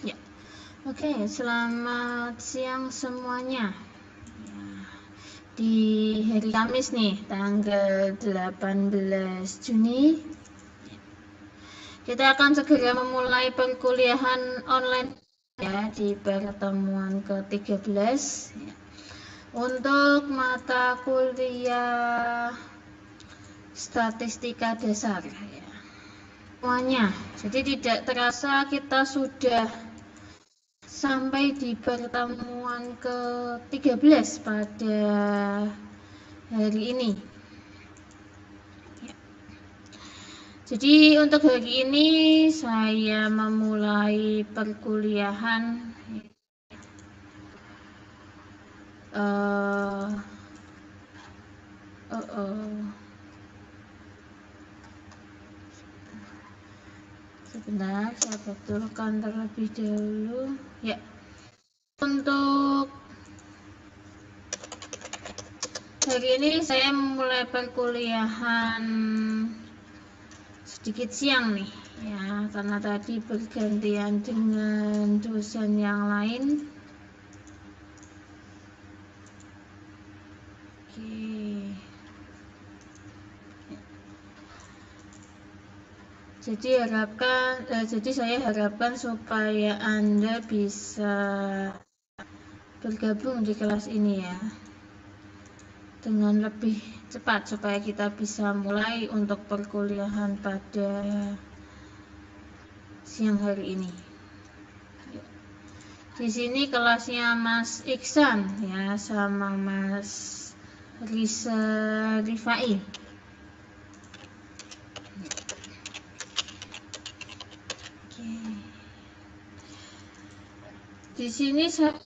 Ya. Oke, selamat siang semuanya. Ya, di hari Kamis nih, tanggal 18 Juni, kita akan segera memulai perkuliahan online ya di pertemuan ke-13 ya. Untuk mata kuliah statistika dasar ya. Semuanya. Jadi tidak terasa kita sudah sampai di pertemuan ke-13 pada hari ini. Jadi untuk hari ini saya memulai perkuliahan sebentar, saya betulkan terlebih dahulu ya. Untuk hari ini saya memulai perkuliahan sedikit siang nih ya, karena tadi bergantian dengan dosen yang lain. Jadi saya harapkan supaya Anda bisa bergabung di kelas ini ya dengan lebih cepat supaya kita bisa mulai untuk perkuliahan pada siang hari ini. Di sini kelasnya Mas Iksan ya sama Mas Risa Rifai. Di sini saya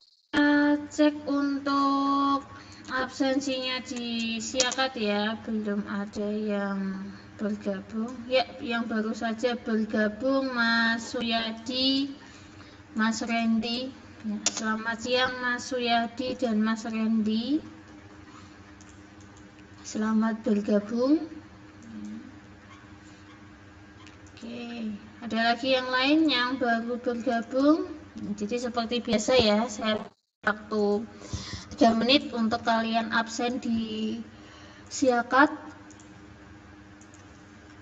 cek untuk absensinya di Siakat ya, belum ada yang bergabung. Ya, yang baru saja bergabung Mas Suyadi, Mas Randy. Ya, selamat siang Mas Suyadi dan Mas Randy. Selamat bergabung. Oke, ada lagi yang lain yang baru bergabung. Jadi seperti biasa ya, saya waktu 3 menit untuk kalian absen di Siakat.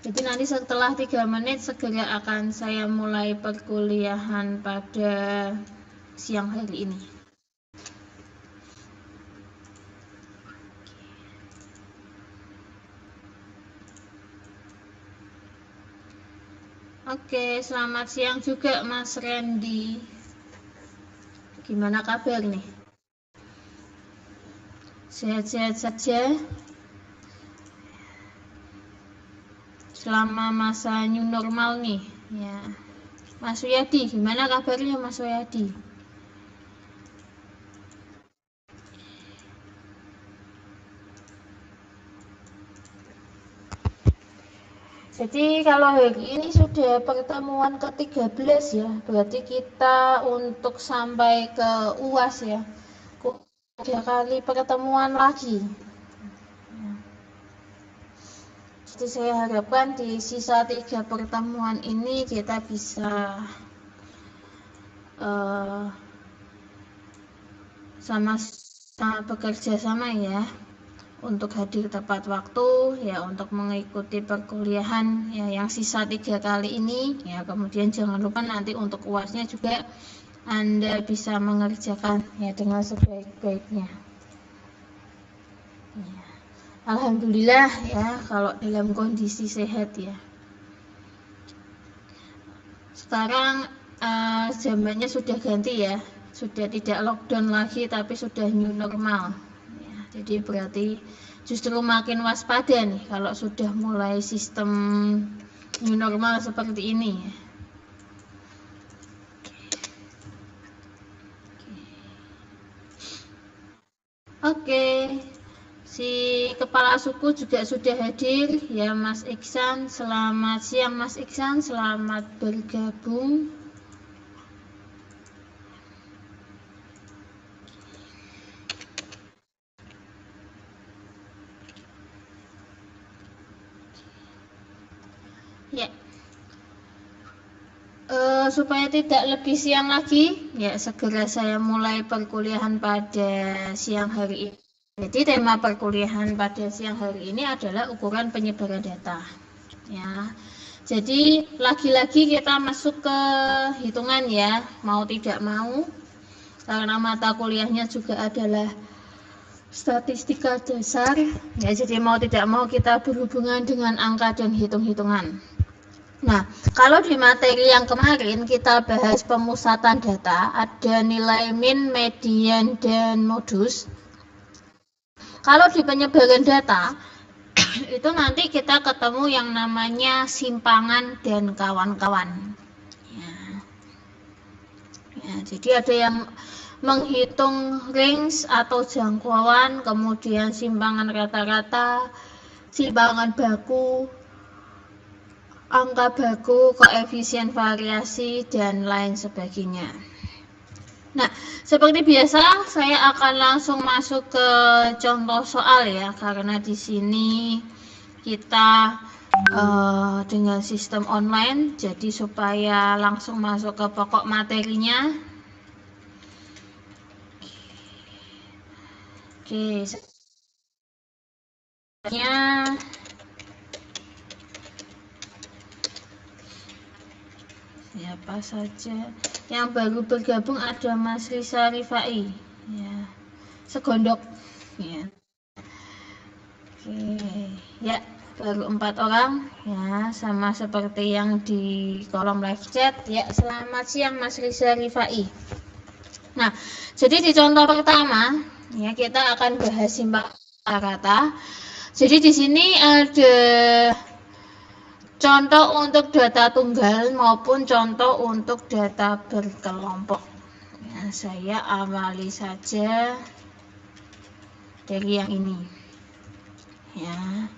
Jadi nanti setelah 3 menit segera akan saya mulai perkuliahan pada siang hari ini. Oke, selamat siang juga Mas Randy. Gimana kabar nih? Sehat-sehat saja? Selama masa new normal nih ya. Mas Suyadi, gimana kabarnya Mas Suyadi? Jadi kalau hari ini sudah pertemuan ke-13 ya, berarti kita untuk sampai ke UAS ya, 3 kali pertemuan lagi. Jadi saya harapkan di sisa 3 pertemuan ini kita bisa sama-sama bekerja sama ya, untuk hadir tepat waktu ya, untuk mengikuti perkuliahan ya yang sisa 3 kali ini ya. Kemudian jangan lupa nanti untuk UASnya juga Anda bisa mengerjakan ya dengan sebaik-baiknya ya. Alhamdulillah ya kalau dalam kondisi sehat ya. Sekarang zamannya sudah ganti ya, sudah tidak lockdown lagi tapi sudah new normal ya. Jadi berarti justru makin waspada nih kalau sudah mulai sistem new normal seperti ini ya. Oke, si kepala suku juga sudah hadir ya Mas Iksan. Selamat siang Mas Iksan, selamat bergabung. Ya, supaya tidak lebih siang lagi, ya segera saya mulai perkuliahan pada siang hari ini. Jadi tema perkuliahan pada siang hari ini adalah ukuran penyebaran data. Ya, jadi lagi-lagi kita masuk ke hitungan ya, mau tidak mau, karena mata kuliahnya juga adalah statistika dasar. Ya, jadi mau tidak mau kita berhubungan dengan angka dan hitung-hitungan. Nah, kalau di materi yang kemarin kita bahas pemusatan data, ada nilai min, median, dan modus. Kalau di penyebaran data, itu nanti kita ketemu yang namanya simpangan dan kawan-kawan. Ya, jadi ada yang menghitung range atau jangkauan, kemudian simpangan rata-rata, simpangan baku, angka baku, koefisien variasi, dan lain sebagainya. Nah, seperti biasa, saya akan langsung masuk ke contoh soal ya, karena di sini kita dengan sistem online, jadi supaya langsung masuk ke pokok materinya. Oke, siapa saja yang baru bergabung? Ada Mas Risa Rifai ya, segondok ya. Oke ya, baru 4 orang ya, sama seperti yang di kolom live chat ya. Selamat siang Mas Risa Rifai. Nah, jadi di contoh pertama ya, kita akan bahas simpangan rata. Jadi di sini ada contoh untuk data tunggal maupun contoh untuk data berkelompok. Ya, saya awali saja dari yang ini. Ya.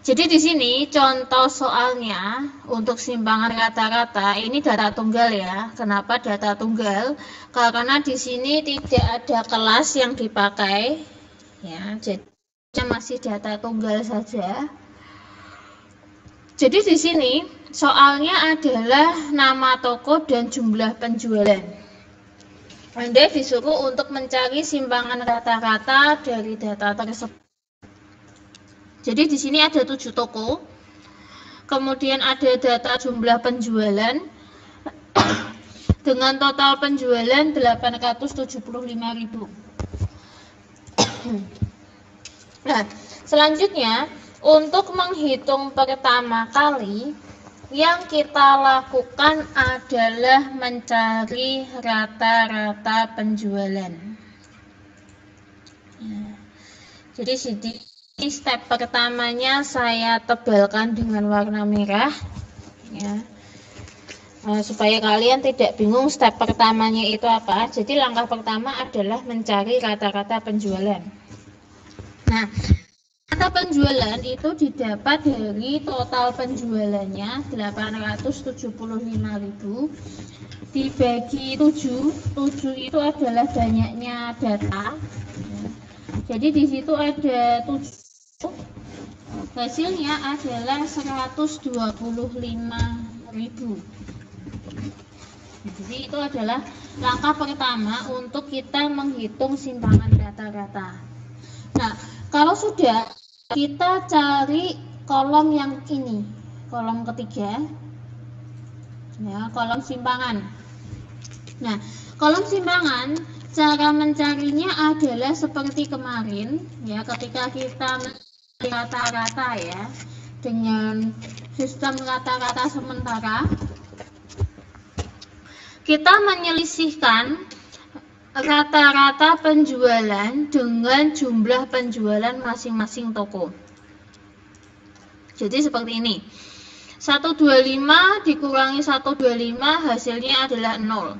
Jadi di sini contoh soalnya untuk simpangan rata-rata ini data tunggal ya. Kenapa data tunggal? Karena di sini tidak ada kelas yang dipakai. Ya, jadi masih data tunggal saja. Jadi di sini soalnya adalah nama toko dan jumlah penjualan. Anda disuruh untuk mencari simpangan rata-rata dari data tersebut. Jadi di sini ada 7 toko. Kemudian ada data jumlah penjualan dengan total penjualan 875.000. Nah, selanjutnya untuk menghitung pertama kali, yang kita lakukan adalah mencari rata-rata penjualan. Jadi step pertamanya saya tebalkan dengan warna merah, ya, supaya kalian tidak bingung step pertamanya itu apa. Jadi langkah pertama adalah mencari rata-rata penjualan. Nah, rata penjualan itu didapat dari total penjualannya 875.000 dibagi 7. 7 itu adalah banyaknya data. Jadi di situ ada 7. Hasilnya adalah 125.000. Jadi itu adalah langkah pertama untuk kita menghitung simpangan rata-rata. Nah, kalau sudah, kita cari kolom yang ini, kolom ketiga, ya, kolom simpangan. Nah, kolom simpangan, cara mencarinya adalah seperti kemarin, ya, ketika kita mencari rata-rata ya, dengan sistem rata-rata sementara, kita menyelisihkan rata-rata penjualan dengan jumlah penjualan masing-masing toko. Jadi seperti ini. 125 dikurangi 125 hasilnya adalah 0.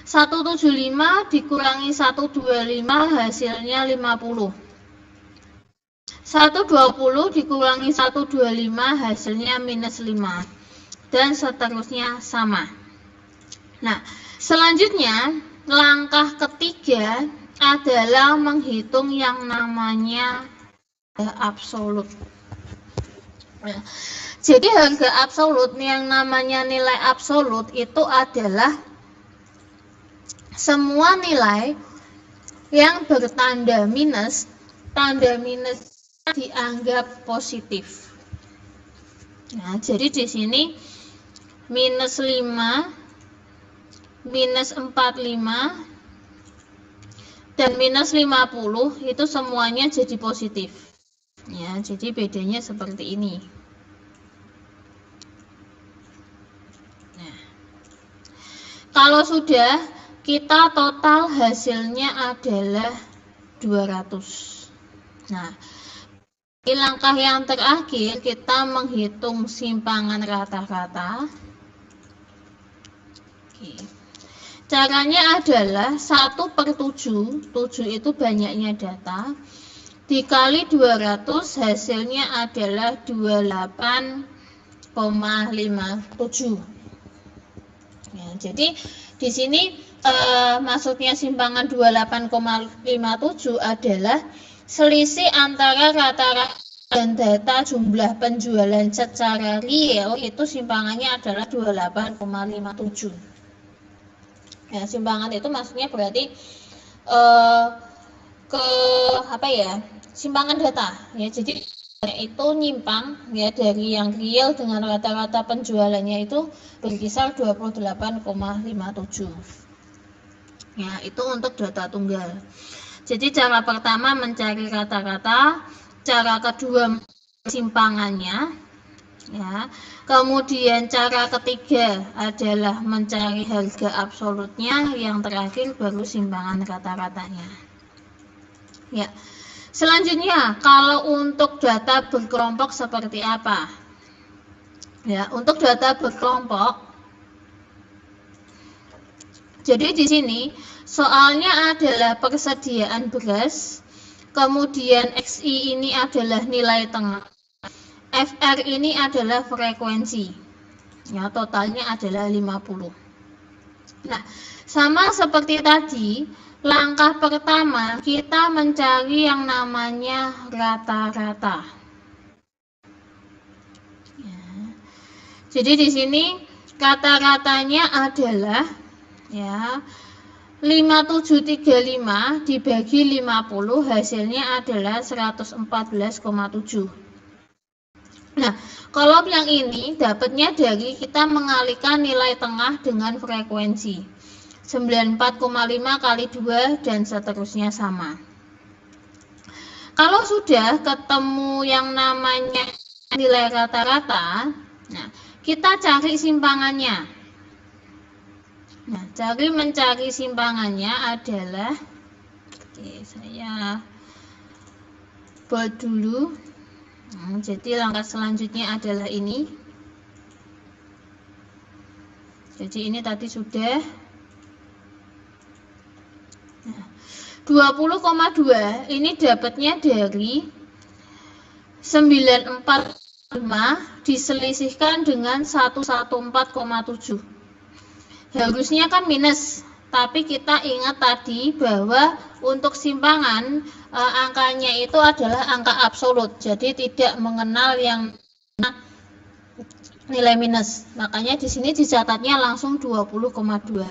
175 dikurangi 125 hasilnya 50. 120 dikurangi 125 hasilnya minus 5. Dan seterusnya sama. Nah, selanjutnya langkah ketiga adalah menghitung yang namanya absolut. Jadi harga absolut, yang namanya nilai absolut itu adalah semua nilai yang bertanda minus, tanda minus dianggap positif. Nah, jadi di sini minus 5, minus 45, dan minus 50 itu semuanya jadi positif. Ya, jadi bedanya seperti ini. Nah, kalau sudah, kita total hasilnya adalah 200. Nah, di langkah yang terakhir kita menghitung simpangan rata-rata. Caranya adalah 1/7, 7 itu banyaknya data, dikali 200 hasilnya adalah 28,57. Ya, jadi di sini maksudnya simpangan 28,57 adalah selisih antara rata-rata dan data jumlah penjualan secara real itu simpangannya adalah 28,57. Ya, simpangan itu maksudnya berarti simpangan data ya. Jadi itu nyimpang ya dari yang real dengan rata-rata penjualannya itu berkisar 28,57. Ya, itu untuk data tunggal. Jadi cara pertama mencari rata-rata, cara kedua simpangannya, ya. Kemudian cara ketiga adalah mencari harga absolutnya, yang terakhir baru simpangan rata-ratanya. Ya. Selanjutnya, kalau untuk data berkelompok seperti apa? Ya, untuk data berkelompok, jadi di sini soalnya adalah persediaan beras, kemudian XI ini adalah nilai tengah, FR ini adalah frekuensi. Ya, totalnya adalah 50. Nah, sama seperti tadi, langkah pertama kita mencari yang namanya rata-rata. Ya. Jadi di sini rata-ratanya adalah ya 5735 dibagi 50 hasilnya adalah 114,7. Nah, kalau yang ini dapatnya dari kita mengalihkan nilai tengah dengan frekuensi 94,5 kali 2 dan seterusnya sama. Kalau sudah ketemu yang namanya nilai rata-rata, nah kita cari simpangannya. Nah, mencari simpangannya adalah, saya bold dulu. Jadi langkah selanjutnya adalah ini. Jadi ini tadi sudah. 20,2 ini dapatnya dari 945 diselisihkan dengan 114,7. Harusnya kan minus, tapi kita ingat tadi bahwa untuk simpangan angkanya itu adalah angka absolut, jadi tidak mengenal yang nilai minus. Makanya di sini dicatatnya langsung 20,2.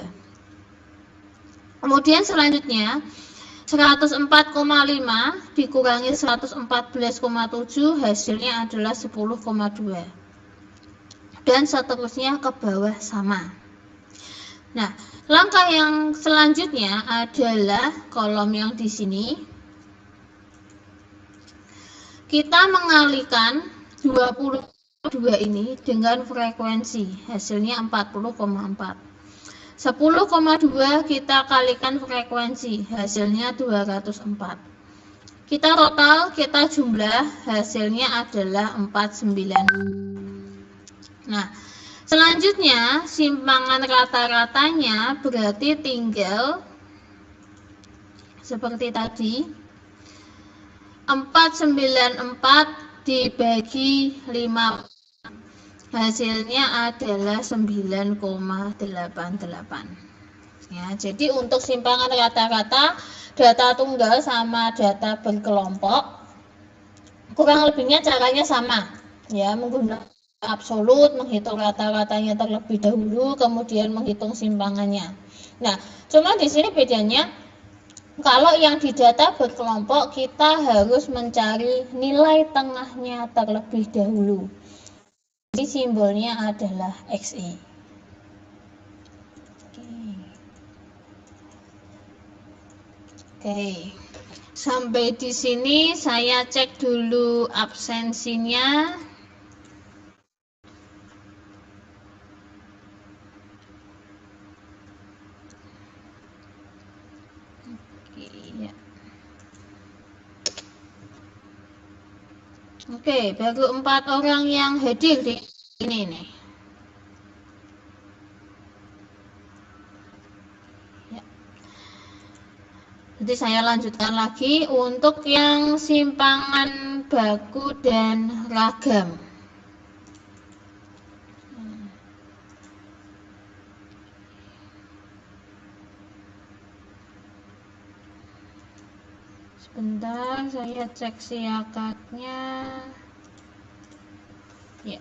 Kemudian selanjutnya 104,5 dikurangi 114,7 hasilnya adalah 10,2. Dan seterusnya ke bawah sama. Nah, langkah yang selanjutnya adalah kolom yang di sini. Kita mengalihkan 22 ini dengan frekuensi, hasilnya 40,4. 10,2 kita kalikan frekuensi, hasilnya 204. Kita total, kita jumlah, hasilnya adalah 49. Nah, selanjutnya simpangan rata-ratanya berarti tinggal seperti tadi, 494 dibagi 5, hasilnya adalah 9,88. Ya, jadi untuk simpangan rata-rata, data tunggal sama data berkelompok kurang lebihnya caranya sama, ya, menggunakan absolut, menghitung rata-ratanya terlebih dahulu, kemudian menghitung simpangannya. Nah, cuma di sini bedanya, kalau yang di data berkelompok kita harus mencari nilai tengahnya terlebih dahulu. Jadi simbolnya adalah XE. Oke. Sampai di sini saya cek dulu absensinya. Oke, ya. Oke, baru 4 orang yang hadir di ini nih. Jadi saya lanjutkan lagi untuk yang simpangan baku dan ragam. Sebentar, saya cek siakatnya. Ya.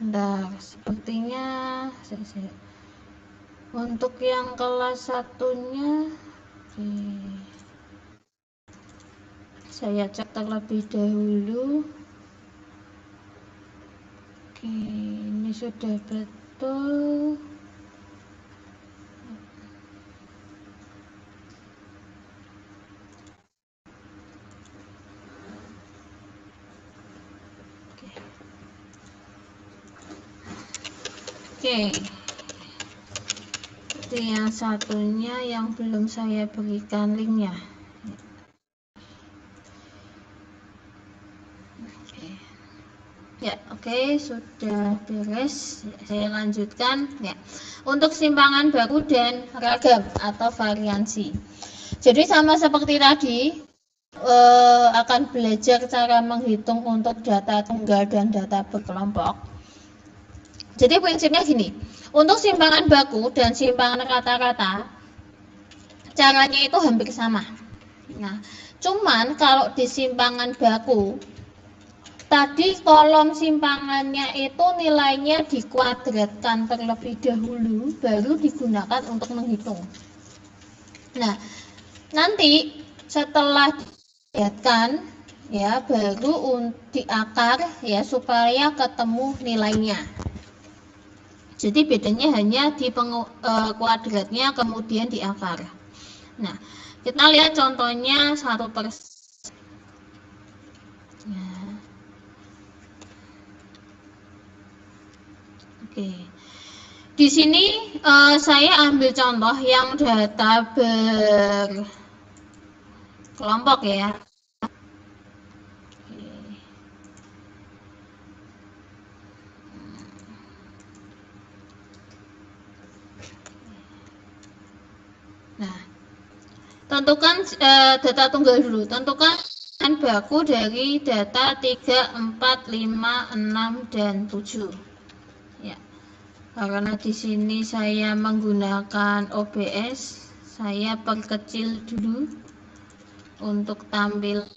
Bentar, sepertinya untuk yang kelas satunya saya cek terlebih dahulu. Oke, ini sudah betul. Oke. Itu yang satunya yang belum saya berikan linknya. Ya, oke, sudah beres. Saya lanjutkan ya. Untuk simpangan baku dan ragam atau variansi. Jadi sama seperti tadi, akan belajar cara menghitung untuk data tunggal dan data berkelompok. Jadi prinsipnya gini, untuk simpangan baku dan simpangan rata-rata, caranya itu hampir sama. Nah, cuman kalau di simpangan baku, tadi kolom simpangannya itu nilainya dikuadratkan terlebih dahulu, baru digunakan untuk menghitung. Nah, nanti setelah dikuadratkan, ya baru diakar ya supaya ketemu nilainya. Jadi bedanya hanya di kuadratnya kemudian di akar. Nah, kita lihat contohnya 1%. Ya. Oke. Di sini saya ambil contoh yang data berkelompok ya. Nah, tentukan data tunggal dulu. Tentukan baku dari data 3, 4, 5, 6, dan 7. Ya. Karena di sini saya menggunakan OBS, saya perkecil dulu untuk tampil.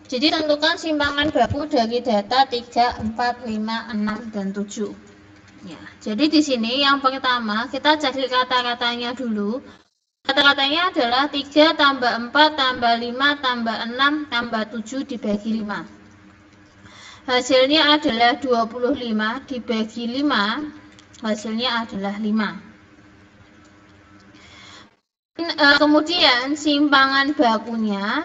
Jadi tentukan simpangan baku dari data 3, 4, 5, 6, dan 7. Ya, jadi di sini yang pertama kita cari rata-ratanya dulu. Rata-ratanya adalah 3 tambah 4 tambah 5 tambah 6 tambah 7 dibagi 5. Hasilnya adalah 25 dibagi 5, hasilnya adalah 5. Kemudian simpangan bakunya,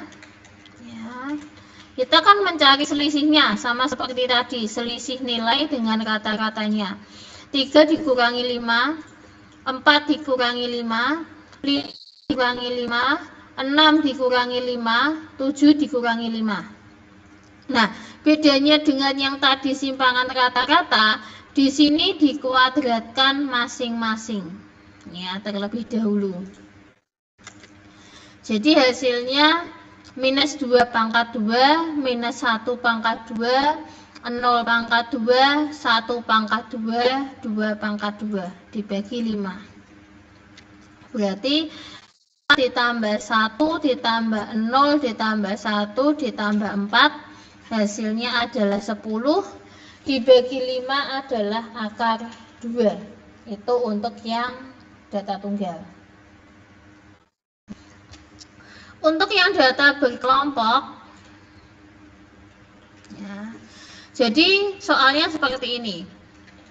kita kan mencari selisihnya, sama seperti tadi, selisih nilai dengan rata-ratanya. 3 dikurangi 5, 4 dikurangi 5, 5 dikurangi 5, 6 dikurangi 5, 7 dikurangi 5. Nah, bedanya dengan yang tadi simpangan rata-rata, di sini dikuadratkan masing-masing. Ya, terlebih dahulu. Jadi hasilnya minus 2 pangkat 2, minus 1 pangkat 2, 0 pangkat 2, 1 pangkat 2, 2 pangkat 2, dibagi 5. Berarti ditambah 1, ditambah 0, ditambah 1, ditambah 4, hasilnya adalah 10, dibagi 5 adalah akar 2. Itu untuk yang data tunggal. Untuk yang data berkelompok, ya, jadi soalnya seperti ini.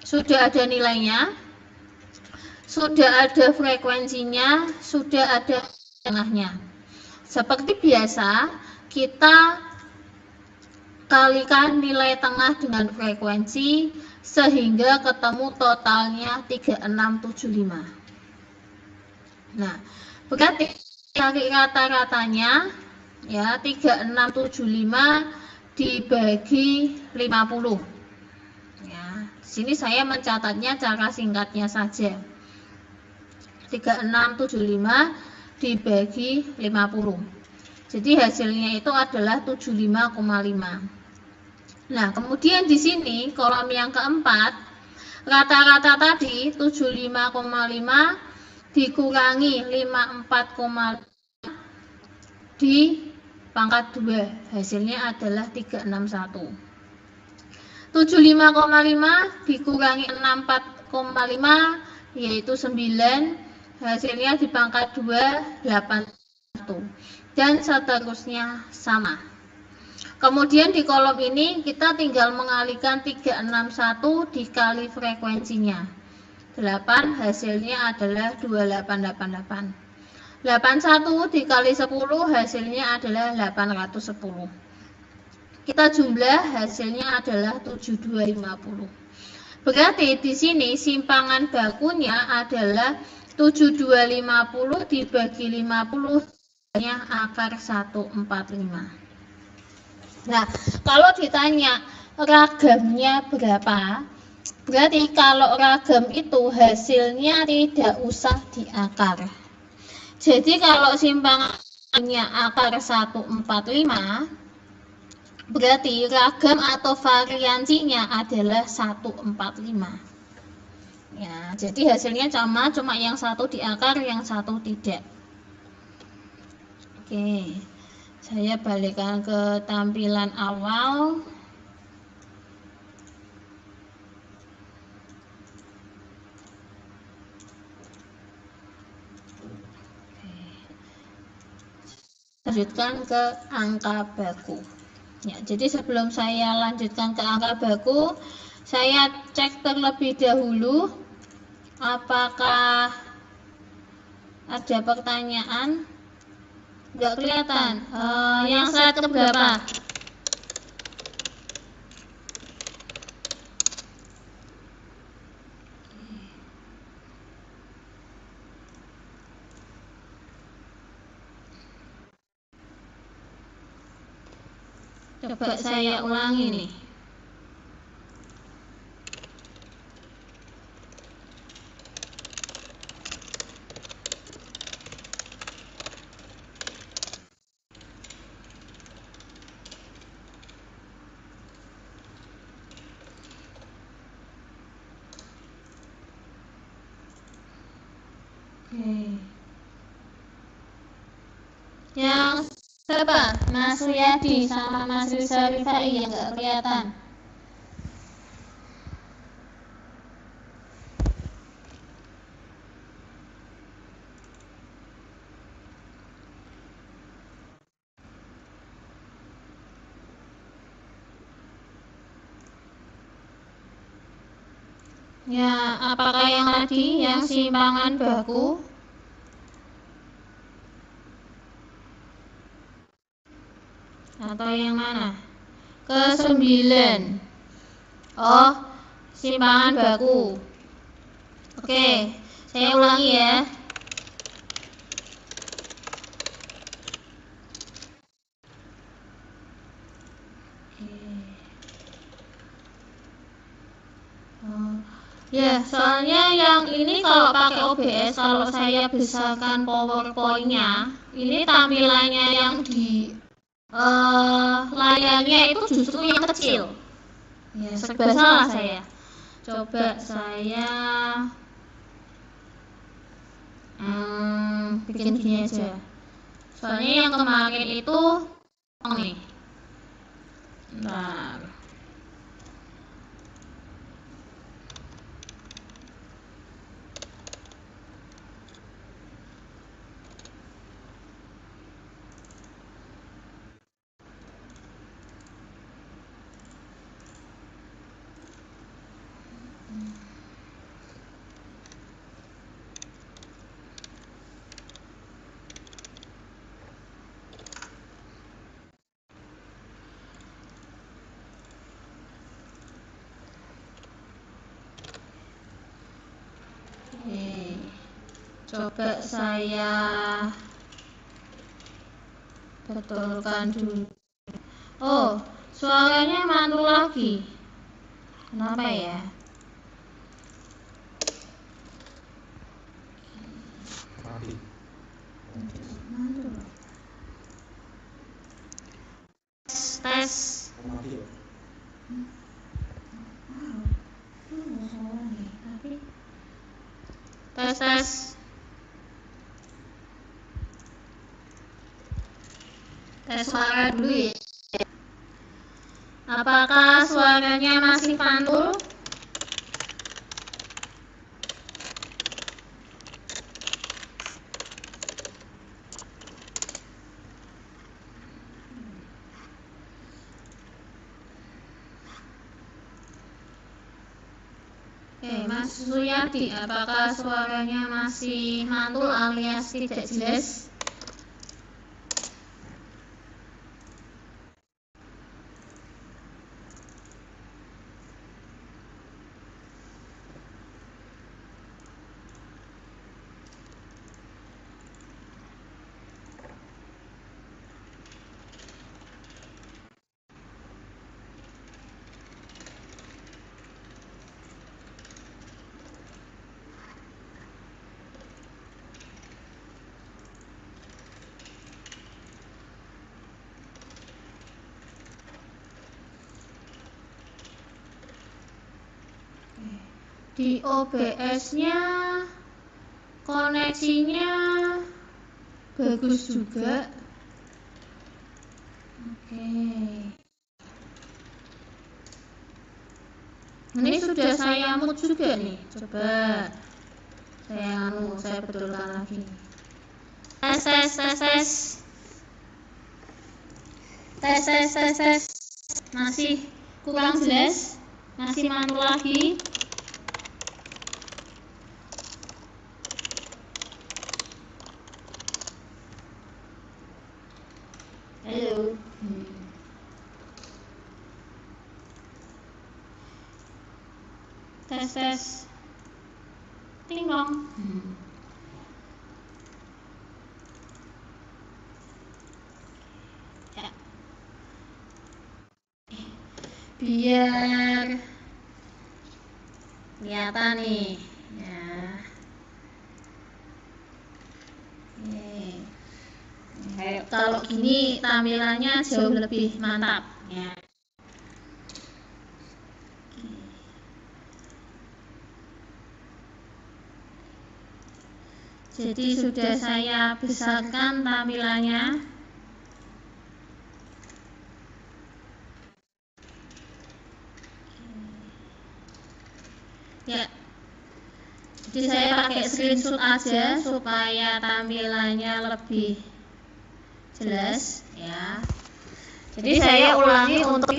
Sudah ada nilainya, sudah ada frekuensinya, sudah ada tengahnya. Seperti biasa, kita kalikan nilai tengah dengan frekuensi sehingga ketemu totalnya 3675. Nah, berarti cari rata-ratanya ya 3675 dibagi 50. Ya, sini saya mencatatnya cara singkatnya saja. 3675 dibagi 50. Jadi hasilnya itu adalah 75,5. Nah, kemudian di sini kolom yang keempat, rata-rata tadi 75,5 dikurangi 54,5 di pangkat 2, hasilnya adalah 361. 75,5 dikurangi 64,5 yaitu 9, hasilnya di pangkat 2 81, dan seterusnya sama. Kemudian di kolom ini kita tinggal mengalihkan 361 dikali frekuensinya 8, hasilnya adalah 2888. 81 dikali 10 hasilnya adalah 810. Kita jumlah hasilnya adalah 7250. Berarti di sini simpangan bakunya adalah 7250 dibagi 50 nya akar 145. Nah, kalau ditanya ragamnya berapa, berarti kalau ragam itu hasilnya tidak usah diakar. Jadi kalau simpangannya akar 145, berarti ragam atau variansinya adalah 145. Ya, jadi hasilnya sama, cuma yang satu diakar, yang satu tidak. Oke, saya balikkan ke tampilan awal. Lanjutkan ke angka baku. Ya, jadi sebelum saya lanjutkan ke angka baku, saya cek terlebih dahulu apakah ada pertanyaan. Nggak kelihatan. Yang slide ke berapa? Coba saya ulangi nih. Yang siapa? Mas Suyadi sama Mas Rizal Rifai yang nggak kelihatan. Ya, apakah yang tadi yang simpangan baku? Atau yang mana? Ke-9. Oh, simpangan baku. Oke, Saya ulangi ya. Ya, soalnya yang ini kalau pakai OBS, kalau saya besarkan PowerPoint-nya, ini tampilannya yang di layarnya itu justru yang kecil. Ya, serba salah saya. Coba saya bikin gini aja. Soalnya yang kemarin itu nih. Bentar. Coba saya betulkan dulu. Oh, suaranya mantul lagi. Kenapa ya? Tes. Tes. Tes suara dulu ya. Apakah suaranya masih mantul? Mas Suyadi, apakah suaranya masih mantul alias tidak jelas? Di OBS-nya koneksinya bagus juga. Oke. Ini sudah saya mute juga nih. Coba saya betulkan lagi. Tes. Masih kurang jelas? Masih mantul lagi? Halo. Tes. Ting dong. Ya. Biar kelihatan nih. Ya. Kalau gini tampilannya jauh lebih mantap ya. Jadi sudah saya besarkan tampilannya. Ya. Jadi saya pakai screenshot aja supaya tampilannya lebih jelas ya. Jadi saya ulangi untuk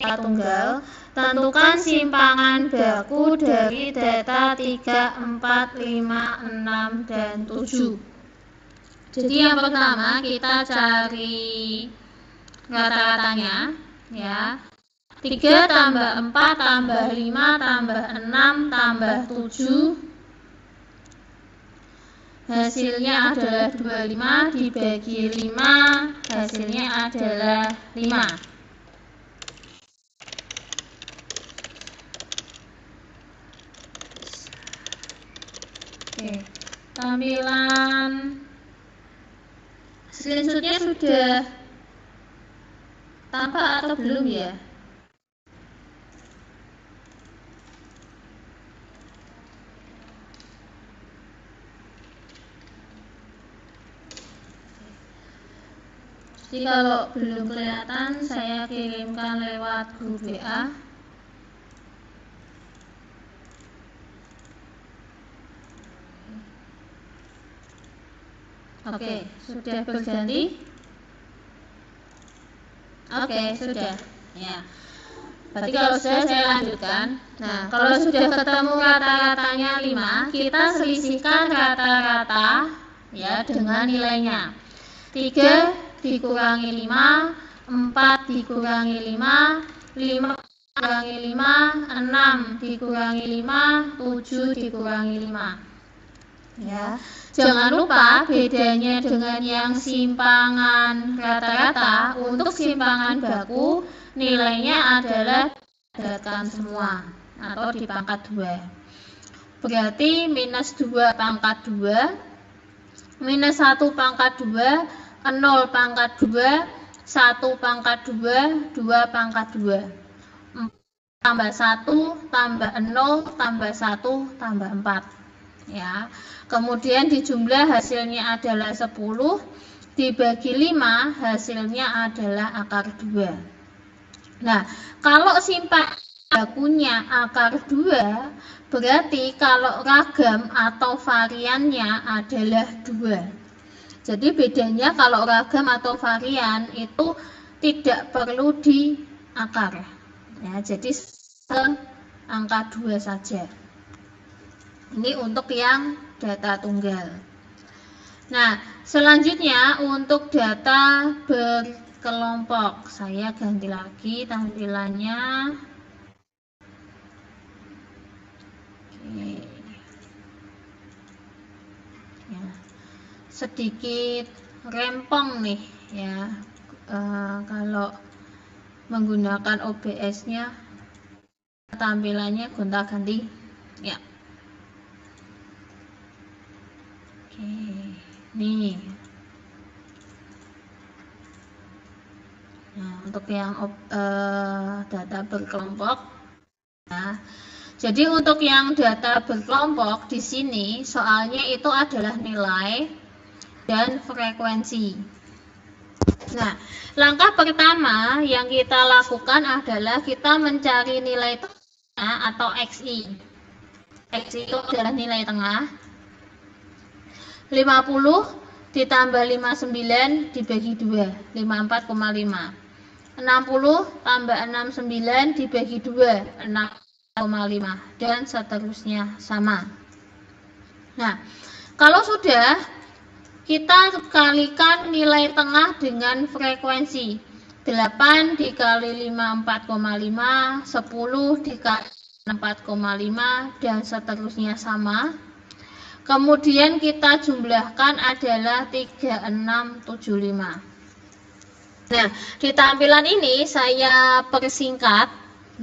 tunggal, tentukan simpangan baku dari data 3, 4, 5, 6, dan 7. Jadi yang pertama kita cari rata-ratanya ya. 3 tambah 4 tambah 5 tambah 6 tambah 7 hasilnya adalah 25, dibagi 5, hasilnya adalah 5. Oke, tampilan screenshotnya sudah tampak atau belum ya? Jadi kalau belum kelihatan, saya kirimkan lewat grup WA. Oke, sudah berganti? Oke, sudah. Ya. Berarti kalau sudah, saya lanjutkan. Nah, kalau sudah ketemu rata-ratanya 5, kita selisihkan rata-rata ya dengan nilainya. 3 dikurangi 5, 4 dikurangi 5, 5 dikurangi 5, 6 dikurangi 5, 7 dikurangi 5. Ya. Jangan lupa bedanya dengan yang simpangan rata-rata, untuk simpangan baku nilainya adalah didapatkan semua atau di pangkat 2. Berarti minus 2 pangkat 2, minus 1 pangkat 2, 0 pangkat 2, 1 pangkat 2, 2 pangkat 2. 4 tambah 1 tambah 0 tambah 1 tambah 4. Ya. Kemudian dijumlah hasilnya adalah 10, dibagi 5 hasilnya adalah akar 2. Nah, kalau simpan bakunya akar 2, berarti kalau ragam atau variannya adalah 2. Jadi bedanya kalau ragam atau varian itu tidak perlu diakar. Ya, jadi angka 2 saja. Ini untuk yang data tunggal. Nah, selanjutnya untuk data berkelompok, saya ganti lagi tampilannya. Oke. Ya. Sedikit rempong nih ya, kalau menggunakan OBS-nya tampilannya gonta-ganti ya. Oke, nih. Nah, untuk yang data berkelompok ya. Jadi untuk yang data berkelompok di sini soalnya itu adalah nilai dan frekuensi. Nah, langkah pertama yang kita lakukan adalah kita mencari nilai tengah atau XI. XI itu adalah nilai tengah. 50 ditambah 59 dibagi 2, 54,5. 60 tambah 69 dibagi 2, 6,5, dan seterusnya sama. Nah, kalau sudah, kita kalikan nilai tengah dengan frekuensi. 8 dikali 5, 4,5, 10 dikali 4,5, dan seterusnya sama. Kemudian kita jumlahkan adalah 3675. Nah, di tampilan ini saya persingkat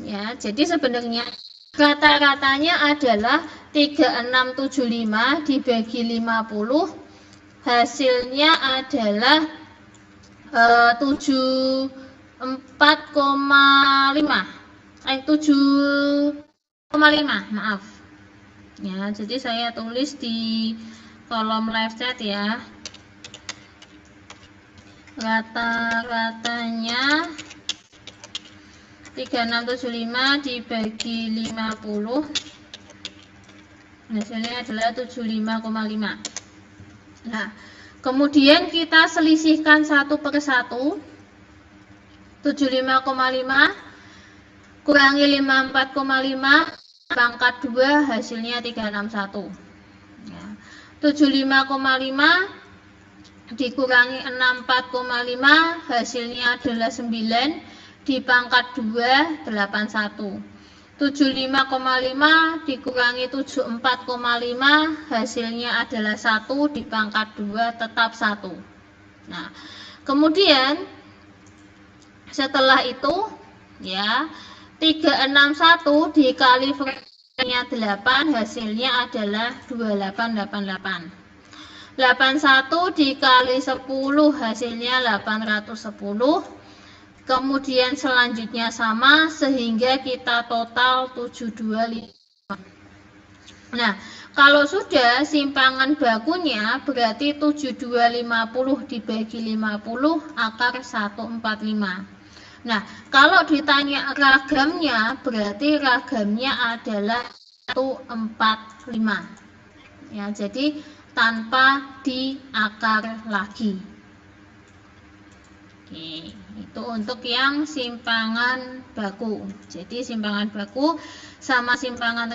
ya. Jadi sebenarnya rata-ratanya adalah 3675 dibagi 50, hasilnya adalah 7,5, maaf. Ya, jadi saya tulis di kolom live chat ya. Rata-ratanya 3675 dibagi 50, hasilnya adalah 75,5. Nah, kemudian kita selisihkan satu per satu. 75,5 kurangi 54,5 pangkat 2, hasilnya 361 ya. 75,5 dikurangi 64,5 hasilnya adalah 9, di pangkat 2 81. 75,5 dikurangi 74,5 hasilnya adalah 1 di pangkat 2 tetap 1. Nah, kemudian setelah itu ya 361 dikali frekuensinya 8 hasilnya adalah 2888. 81 dikali 10 hasilnya 810. Kemudian selanjutnya sama sehingga kita total 725. Nah, kalau sudah simpangan bakunya berarti 7250 dibagi 50 akar 145. Nah, kalau ditanya ragamnya berarti ragamnya adalah 145. Ya, jadi tanpa diakar lagi. Oke, itu untuk yang simpangan baku. Jadi simpangan baku sama simpangan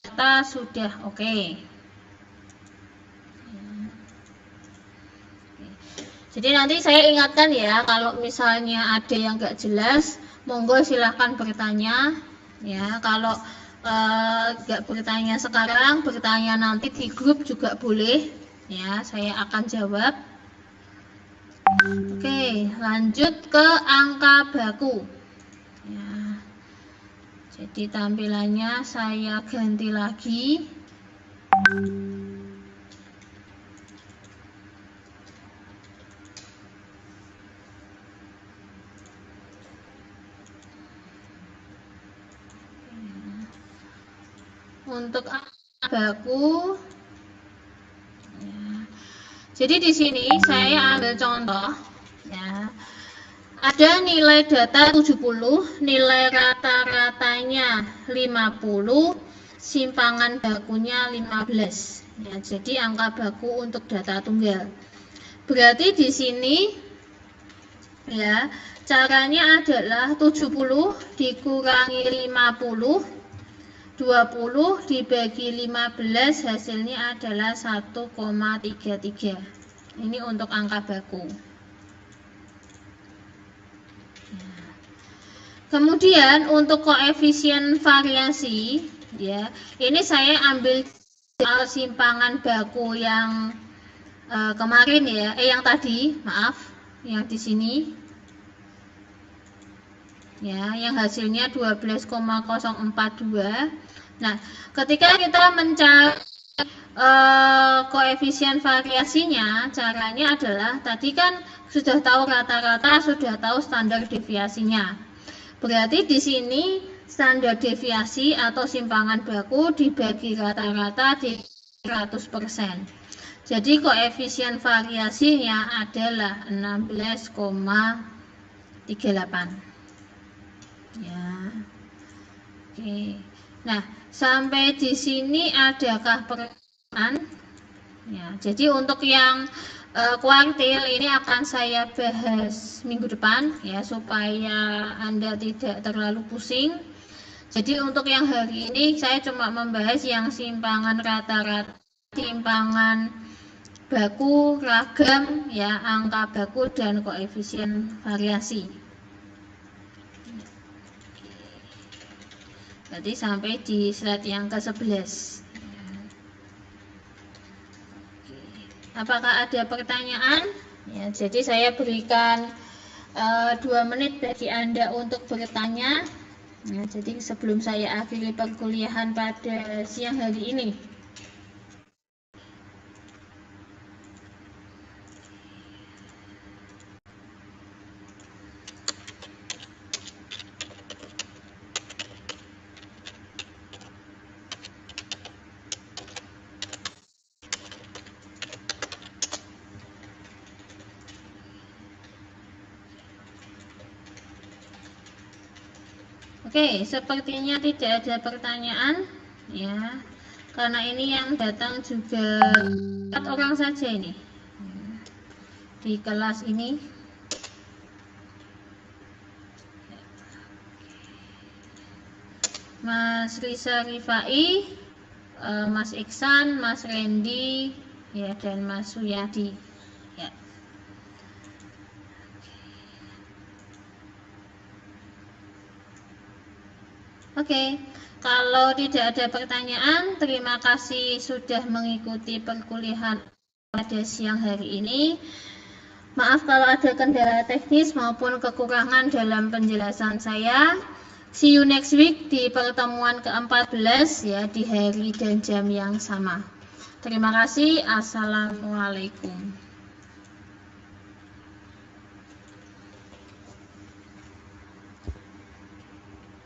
rata sudah oke. Jadi nanti saya ingatkan ya, kalau misalnya ada yang nggak jelas, monggo silahkan bertanya. Ya, kalau nggak bertanya sekarang, bertanya nanti di grup juga boleh. Ya, saya akan jawab. Oke, lanjut ke angka baku. Ya, jadi tampilannya saya ganti lagi. Untuk angka baku. Jadi di sini saya ambil contoh ya. Ada nilai data 70, nilai rata-ratanya 50, simpangan bakunya 15. Ya, jadi angka baku untuk data tunggal. Berarti di sini ya, caranya adalah 70 dikurangi 50 20 dibagi 15 hasilnya adalah 1,33. Ini untuk angka baku. Kemudian untuk koefisien variasi ya, ini saya ambil simpangan baku yang kemarin ya, yang tadi, maaf, yang di sini. Ya, yang hasilnya 12,042. Nah, ketika kita mencari koefisien variasinya, caranya adalah tadi kan sudah tahu rata-rata, sudah tahu standar deviasinya. Berarti di sini standar deviasi atau simpangan baku dibagi rata-rata di 100%. Jadi koefisien variasinya adalah 16,38. Ya, oke. Nah, sampai di sini adakah pertanyaan? Ya, jadi untuk yang kuartil ini akan saya bahas minggu depan ya, supaya Anda tidak terlalu pusing. Jadi untuk yang hari ini saya cuma membahas yang simpangan rata-rata, simpangan baku, ragam, ya, angka baku dan koefisien variasi. Berarti sampai di slide yang ke-11. Apakah ada pertanyaan? Ya, jadi saya berikan 2 menit bagi Anda untuk bertanya. Nah, jadi sebelum saya akhiri perkuliahan pada siang hari ini. Oke, sepertinya tidak ada pertanyaan ya. Karena ini yang datang juga 4 orang saja ini di kelas ini. Mas Risa Rifai, Mas Iksan, Mas Randy, ya, dan Mas Suyadi. Ya. Oke, Kalau tidak ada pertanyaan, terima kasih sudah mengikuti perkuliahan pada siang hari ini. Maaf kalau ada kendala teknis maupun kekurangan dalam penjelasan saya. See you next week di pertemuan ke-14 ya, di hari dan jam yang sama. Terima kasih. Assalamualaikum.